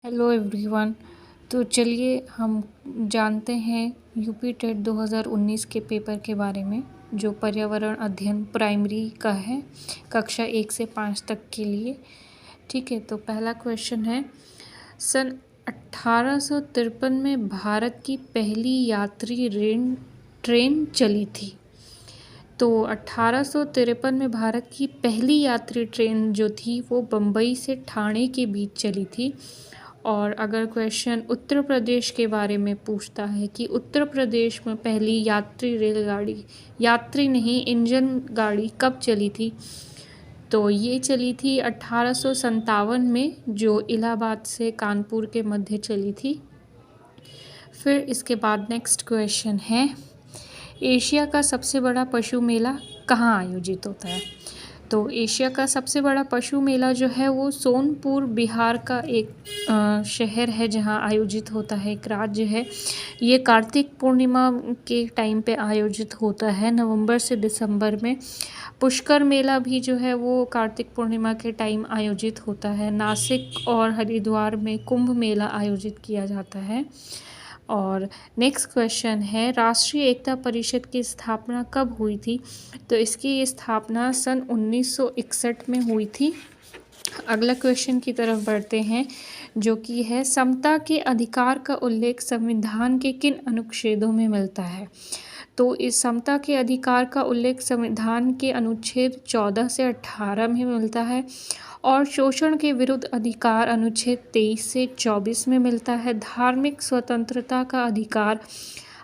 Hello everyone. तो चलिए हम जानते हैं यूपी टेट 2019 के पेपर के बारे में, जो पर्यावरण अध्ययन प्राइमरी का है, कक्षा 1 से 5 तक के लिए। ठीक है, तो पहला क्वेश्चन है, सन 1853 में भारत की पहली यात्री ट्रेन चली थी। तो 1853 में भारत की पहली यात्री ट्रेन जो थी वो बम्बई से ठाणे के बीच चली थी। और अगर क्वेश्चन उत्तर प्रदेश के बारे में पूछता है कि उत्तर प्रदेश में पहली यात्री रेलगाड़ी, यात्री नहीं इंजन गाड़ी कब चली थी, तो ये चली थी 1857 में, जो इलाहाबाद से कानपुर के मध्य चली थी। फिर इसके बाद नेक्स्ट क्वेश्चन है, एशिया का सबसे बड़ा पशु मेला कहाँ आयोजित होता है। तो एशिया का सबसे बड़ा पशु मेला जो है वो सोनपुर बिहार का एक शहर है, जहाँ आयोजित होता है, एक राज्य है। ये कार्तिक पूर्णिमा के टाइम पे आयोजित होता है, नवंबर से दिसंबर में। पुष्कर मेला भी जो है वो कार्तिक पूर्णिमा के टाइम आयोजित होता है। नासिक और हरिद्वार में कुंभ मेला आयोजित किया जाता है। और नेक्स्ट क्वेश्चन है, राष्ट्रीय एकता परिषद की स्थापना कब हुई थी। तो इसकी स्थापना सन 1961 में हुई थी। अगला क्वेश्चन की तरफ बढ़ते हैं, जो कि है, समता के अधिकार का उल्लेख संविधान के किन अनुच्छेदों में मिलता है। तो इस समता के अधिकार का उल्लेख संविधान के अनुच्छेद 14 से 18 में मिलता है, और शोषण के विरुद्ध अधिकार अनुच्छेद 23 से 24 में मिलता है। धार्मिक स्वतंत्रता का अधिकार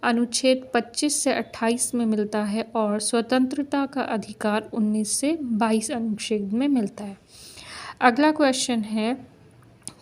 अनुच्छेद 25 से 28 में मिलता है, और स्वतंत्रता का अधिकार 19 से 22 अनुच्छेद में मिलता है। अगला क्वेश्चन है,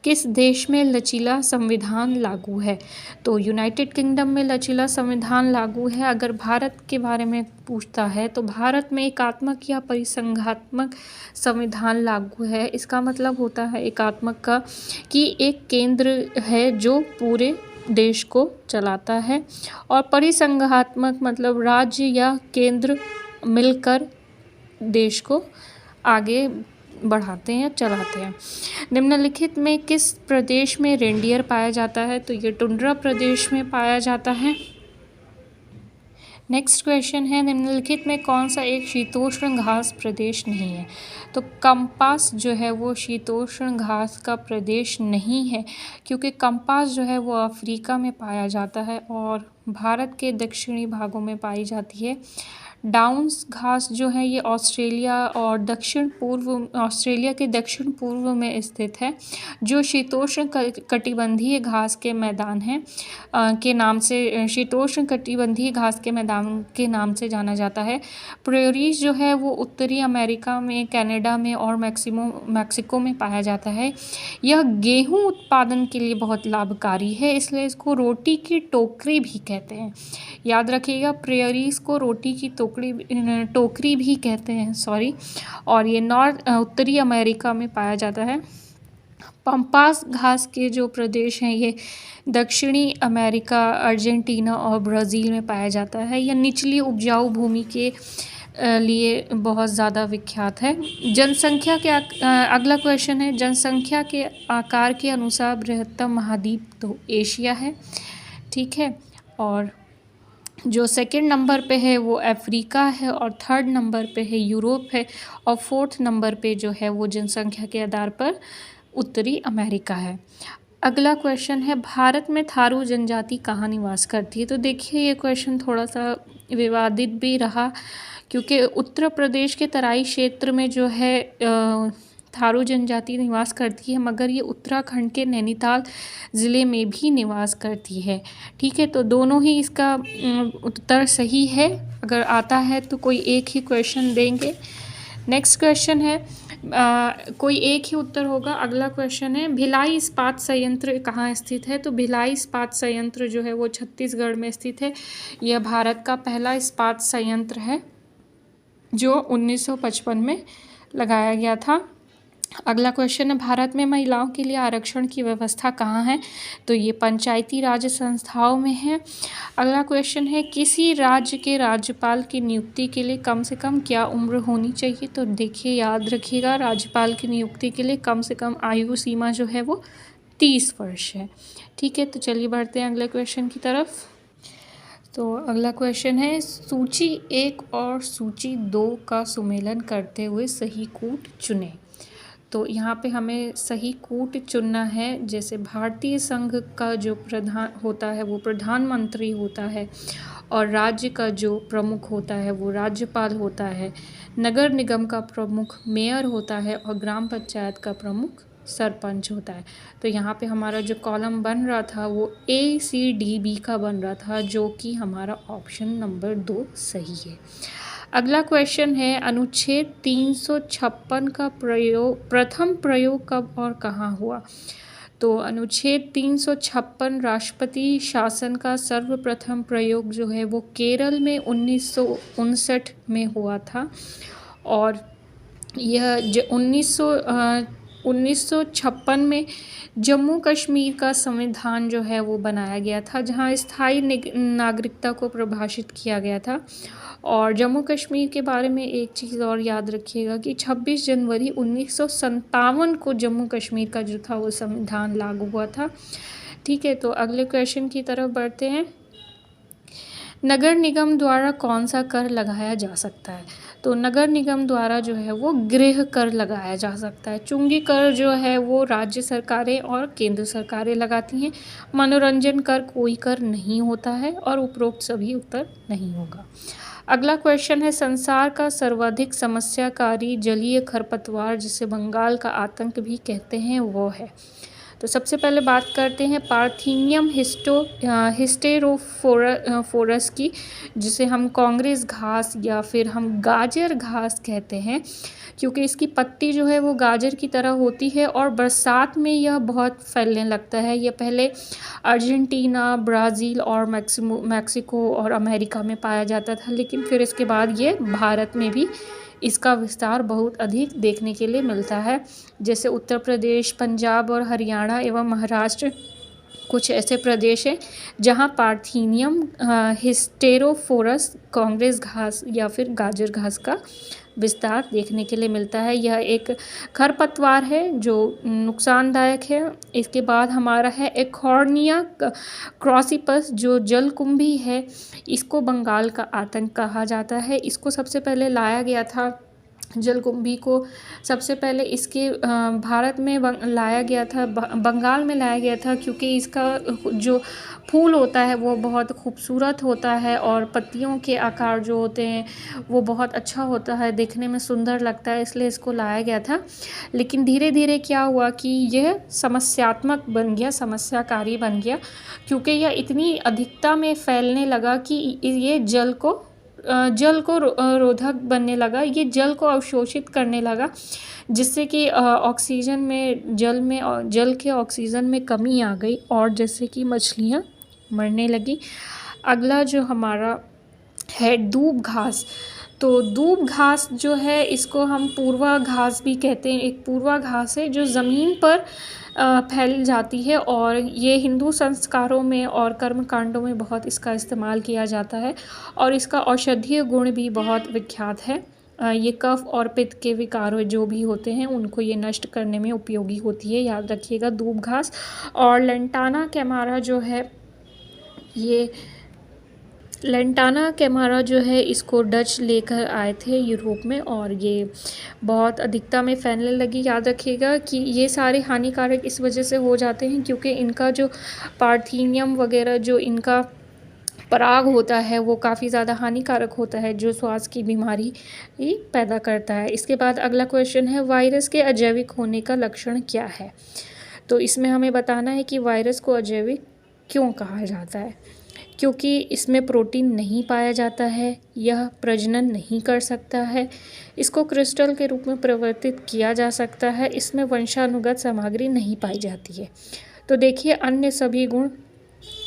किस देश में लचीला संविधान लागू है। तो यूनाइटेड किंगडम में लचीला संविधान लागू है। अगर भारत के बारे में पूछता है तो भारत में एकात्मक या परिसंघात्मक संविधान लागू है। इसका मतलब होता है एकात्मक का कि एक केंद्र है जो पूरे देश को चलाता है, और परिसंघात्मक मतलब राज्य या केंद्र मिलकर देश को आगे बढ़ाते हैं, चलाते हैं। निम्नलिखित में किस प्रदेश में रेंडियर पाया जाता है। तो ये टुंड्रा प्रदेश में पाया जाता है। नेक्स्ट क्वेश्चन है, निम्नलिखित में कौन सा एक शीतोष्ण घास प्रदेश नहीं है। तो कंपास जो है वो शीतोष्ण घास का प्रदेश नहीं है, क्योंकि कंपास जो है वो अफ्रीका में पाया जाता है और भारत के दक्षिणी भागों में पाई जाती है। डाउन्स घास जो है ये ऑस्ट्रेलिया और ऑस्ट्रेलिया के दक्षिण पूर्व में स्थित है, जो शीतोष्ण कटिबंधीय घास के मैदान है के नाम से, शीतोष्ण कटिबंधीय घास के मैदान के नाम से जाना जाता है। प्रेरीज जो है वो उत्तरी अमेरिका में, कनाडा में और मैक्सिको में पाया जाता है। यह गेहूं उत्पादन के लिए बहुत लाभकारी है, इसलिए इसको रोटी की टोकरी भी कहते हैं। याद रखिएगा, प्रेरीज को रोटी की टोकरी भी कहते हैं, सॉरी। और ये उत्तरी अमेरिका में पाया जाता है। पंपास घास के जो प्रदेश हैं ये दक्षिणी अमेरिका, अर्जेंटीना और ब्राज़ील में पाया जाता है। यह निचली उपजाऊ भूमि के लिए बहुत ज़्यादा विख्यात है। जनसंख्या के अगला क्वेश्चन है, जनसंख्या के आकार के अनुसार बृहत्तम महाद्वीप तो एशिया है, ठीक है। और जो सेकंड नंबर पे है वो अफ्रीका है, और थर्ड नंबर पे है यूरोप है, और फोर्थ नंबर पे जो है वो जनसंख्या के आधार पर उत्तरी अमेरिका है। अगला क्वेश्चन है, भारत में थारू जनजाति कहाँ निवास करती है। तो देखिए ये क्वेश्चन थोड़ा सा विवादित भी रहा, क्योंकि उत्तर प्रदेश के तराई क्षेत्र में जो है थारू जनजाति निवास करती है, मगर ये उत्तराखंड के नैनीताल ज़िले में भी निवास करती है, ठीक है। तो दोनों ही इसका उत्तर सही है। अगर आता है तो कोई एक ही क्वेश्चन देंगे। नेक्स्ट क्वेश्चन है, कोई एक ही उत्तर होगा। अगला क्वेश्चन है, भिलाई इस्पात संयंत्र कहाँ स्थित है। तो भिलाई इस्पात संयंत्र जो है वो छत्तीसगढ़ में स्थित है। यह भारत का पहला इस्पात संयंत्र है जो 1955 में लगाया गया था। अगला क्वेश्चन है, भारत में महिलाओं के लिए आरक्षण की व्यवस्था कहाँ है। तो ये पंचायती राज संस्थाओं में है। अगला क्वेश्चन है, किसी राज्य के राज्यपाल की नियुक्ति के लिए कम से कम क्या उम्र होनी चाहिए। तो देखिए याद रखिएगा, राज्यपाल की नियुक्ति के लिए कम से कम आयु सीमा जो है वो 30 वर्ष है। ठीक है, तो चलिए बढ़ते हैं अगले क्वेश्चन की तरफ। तो अगला क्वेश्चन है, सूची 1 और सूची 2 का सुमेलन करते हुए सही कूट चुनें। तो यहाँ पे हमें सही कूट चुनना है। जैसे भारतीय संघ का जो प्रधान होता है वो प्रधानमंत्री होता है, और राज्य का जो प्रमुख होता है वो राज्यपाल होता है, नगर निगम का प्रमुख मेयर होता है, और ग्राम पंचायत का प्रमुख सरपंच होता है। तो यहाँ पे हमारा जो कॉलम बन रहा था वो ACDB का बन रहा था, जो कि हमारा ऑप्शन नंबर 2 सही है। अगला क्वेश्चन है, अनुच्छेद 356 का प्रथम प्रयोग कब और कहाँ हुआ। तो अनुच्छेद 356 राष्ट्रपति शासन का सर्वप्रथम प्रयोग जो है वो केरल में 1959 में हुआ था, और यह 1956 में जम्मू कश्मीर का संविधान जो है वो बनाया गया था, जहाँ स्थायी नागरिकता को परिभाषित किया गया था। और जम्मू कश्मीर के बारे में एक चीज़ और याद रखिएगा कि 26 जनवरी 1957 को जम्मू कश्मीर का जो था वो संविधान लागू हुआ था। ठीक है, तो अगले क्वेश्चन की तरफ बढ़ते हैं। नगर निगम द्वारा कौन सा कर लगाया जा सकता है। तो नगर निगम द्वारा जो है वो गृह कर लगाया जा सकता है। चुंगी कर जो है वो राज्य सरकारें और केंद्र सरकारें लगाती हैं। मनोरंजन कर कोई कर नहीं होता है, और उपरोक्त सभी उत्तर नहीं होगा। अगला क्वेश्चन है, संसार का सर्वाधिक समस्याकारी जलीय खरपतवार जिसे बंगाल का आतंक भी कहते हैं वो है। तो सबसे पहले बात करते हैं पार्थीनियम हिस्टेरोफोरस की, जिसे हम कांग्रेस घास या फिर हम गाजर घास कहते हैं, क्योंकि इसकी पत्ती जो है वो गाजर की तरह होती है, और बरसात में यह बहुत फैलने लगता है। यह पहले अर्जेंटीना, ब्राज़ील और मैक्सिको और अमेरिका में पाया जाता था, लेकिन फिर इसके बाद ये भारत में भी इसका विस्तार बहुत अधिक देखने के लिए मिलता है। जैसे उत्तर प्रदेश, पंजाब और हरियाणा एवं महाराष्ट्र कुछ ऐसे प्रदेश हैं जहां पार्थीनियम हिस्टेरोफोरस कांग्रेस घास या फिर गाजर घास का विस्तार देखने के लिए मिलता है। यह एक खरपतवार है जो नुकसानदायक है। इसके बाद हमारा है एकोर्निया क्रॉसिपस, जो जलकुंभी है। इसको बंगाल का आतंक कहा जाता है। इसको सबसे पहले लाया गया था, जलकुंभी को सबसे पहले इसके भारत में लाया गया था, बंगाल में लाया गया था, क्योंकि इसका जो फूल होता है वो बहुत खूबसूरत होता है, और पत्तियों के आकार जो होते हैं वो बहुत अच्छा होता है, देखने में सुंदर लगता है, इसलिए इसको लाया गया था। लेकिन धीरे धीरे क्या हुआ कि यह समस्यात्मक बन गया, समस्याकारी बन गया, क्योंकि यह इतनी अधिकता में फैलने लगा कि ये जल को रोधक बनने लगा, ये जल को अवशोषित करने लगा, जिससे कि ऑक्सीजन में जल के ऑक्सीजन में कमी आ गई, और जैसे कि मछलियाँ मरने लगी। अगला जो हमारा है दूब घास। तो दूब घास जो है इसको हम पूर्वा घास भी कहते हैं। एक पूर्वा घास है जो ज़मीन पर फैल जाती है, और ये हिंदू संस्कारों में और कर्मकांडों में बहुत इसका इस्तेमाल किया जाता है, और इसका औषधीय गुण भी बहुत विख्यात है। ये कफ और पित्त के विकार जो भी होते हैं उनको ये नष्ट करने में उपयोगी होती है, याद रखिएगा दूब घास। और लेंटाना कैमारा जो है, ये लेंटाना कैमारा जो है इसको डच लेकर आए थे यूरोप में, और ये बहुत अधिकता में फैलने लगी। याद रखिएगा कि ये सारे हानिकारक इस वजह से हो जाते हैं क्योंकि इनका जो पार्थीनियम वगैरह जो इनका पराग होता है वो काफ़ी ज़्यादा हानिकारक होता है, जो श्वास की बीमारी पैदा करता है। इसके बाद अगला क्वेश्चन है, वायरस के अजैविक होने का लक्षण क्या है। तो इसमें हमें बताना है कि वायरस को अजैविक क्यों कहा जाता है। क्योंकि इसमें प्रोटीन नहीं पाया जाता है, यह प्रजनन नहीं कर सकता है, इसको क्रिस्टल के रूप में परिवर्तित किया जा सकता है, इसमें वंशानुगत सामग्री नहीं पाई जाती है। तो देखिए, अन्य सभी गुण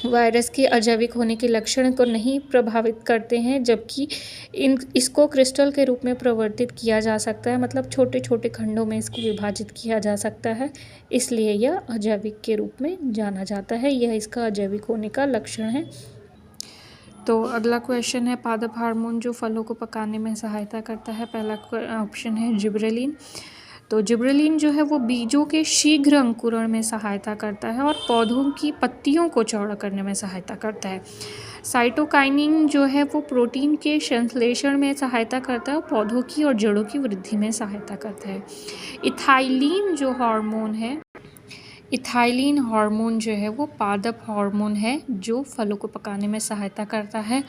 वायरस के अजैविक होने के लक्षण को नहीं प्रभावित करते हैं, जबकि इसको क्रिस्टल के रूप में परिवर्तित किया जा सकता है, मतलब छोटे छोटे खंडों में इसको विभाजित किया जा सकता है, इसलिए यह अजैविक के रूप में जाना जाता है। यह इसका अजैविक होने का लक्षण है। तो अगला क्वेश्चन है, पादप हार्मोन जो फलों को पकाने में सहायता करता है। पहला ऑप्शन है जिबरेलिन। तो जिबरेलिन जो है वो बीजों के शीघ्र अंकुरण में सहायता करता है और पौधों की पत्तियों को चौड़ा करने में सहायता करता है। साइटोकाइनिन जो है वो प्रोटीन के संश्लेषण में सहायता करता है और पौधों की और जड़ों की वृद्धि में सहायता करता है। इथाइलिन हार्मोन जो है वो पादप हार्मोन है जो फलों को पकाने में सहायता करता है।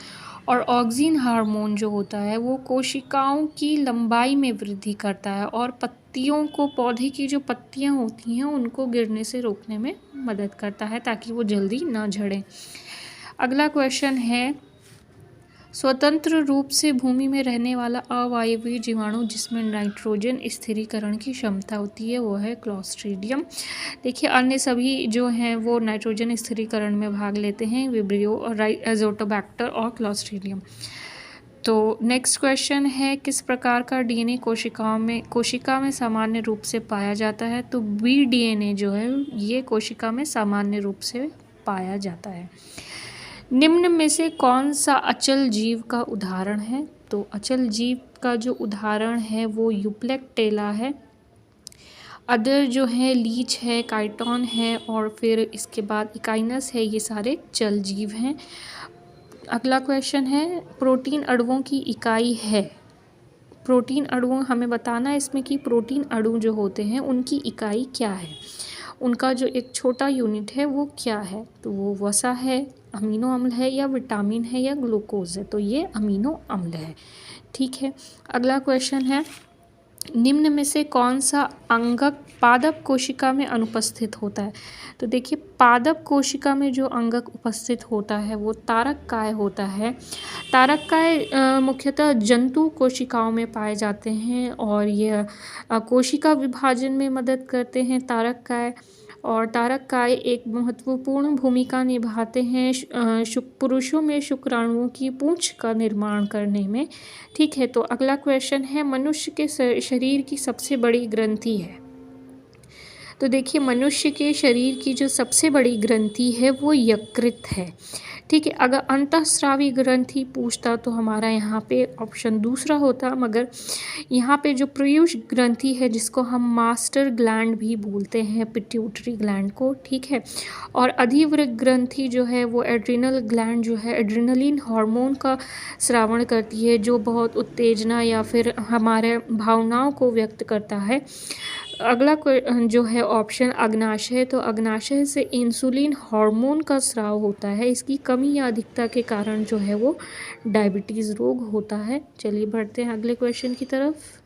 और ऑक्सिन हार्मोन जो होता है वो कोशिकाओं की लंबाई में वृद्धि करता है और पत्तियों को, पौधे की जो पत्तियां होती हैं उनको गिरने से रोकने में मदद करता है ताकि वो जल्दी ना झड़ें। अगला क्वेश्चन है, स्वतंत्र रूप से भूमि में रहने वाला अवायवीय जीवाणु जिसमें नाइट्रोजन स्थिरीकरण की क्षमता होती है वो है क्लॉस्ट्रीडियम। देखिए अन्य सभी जो हैं वो नाइट्रोजन स्थिरीकरण में भाग लेते हैं, विब्रियो और एजोटोबैक्टर और क्लॉस्ट्रीडियम। तो नेक्स्ट क्वेश्चन है, किस प्रकार का डीएनए कोशिका में सामान्य रूप से पाया जाता है? तो बी डीएनए जो है ये कोशिका में सामान्य रूप से पाया जाता है। निम्न में से कौन सा अचल जीव का उदाहरण है? तो अचल जीव का जो उदाहरण है वो यूप्लेक्टेला है। अदर जो है लीच है, काइटोन है और फिर इसके बाद इकाइनस है, ये सारे चल जीव हैं। अगला क्वेश्चन है, प्रोटीन अणुओं की इकाई है। प्रोटीन अणु हमें बताना है इसमें कि प्रोटीन अणु जो होते हैं उनकी इकाई क्या है, उनका जो एक छोटा यूनिट है वो क्या है? तो वो वसा है, अमीनो अम्ल है या विटामिन है या ग्लूकोज है? तो ये अमीनो अम्ल है। ठीक है, अगला क्वेश्चन है, निम्न में से कौन सा अंगक पादप कोशिका में अनुपस्थित होता है? तो देखिए पादप कोशिका में जो अंगक उपस्थित होता है वो तारक काय होता है। तारक काय मुख्यतः जंतु कोशिकाओं में पाए जाते हैं और यह कोशिका विभाजन में मदद करते हैं तारक काय। और तारक काय एक महत्वपूर्ण भूमिका निभाते हैं पुरुषों में शुक्राणुओं की पूंछ का निर्माण करने में। ठीक है, तो अगला क्वेश्चन है, मनुष्य के शरीर की सबसे बड़ी ग्रंथि है। तो देखिए मनुष्य के शरीर की जो सबसे बड़ी ग्रंथि है वो यकृत है। ठीक है, अगर अंतःस्रावी ग्रंथि पूछता तो हमारा यहाँ पे ऑप्शन दूसरा होता, मगर यहाँ पे जो प्रयूष ग्रंथि है जिसको हम मास्टर ग्लैंड भी बोलते हैं, पिट्यूटरी ग्लैंड को। ठीक है, और अधिवृक्क ग्रंथि जो है वो एड्रिनल ग्लैंड जो है एड्रिनलिन हार्मोन का स्रावण करती है जो बहुत उत्तेजना या फिर हमारे भावनाओं को व्यक्त करता है। अगला जो है ऑप्शन अग्नाशय है, तो अग्नाशय से इंसुलिन हार्मोन का स्राव होता है, इसकी कमी या अधिकता के कारण जो है वो डायबिटीज़ रोग होता है। चलिए बढ़ते हैं अगले क्वेश्चन की तरफ।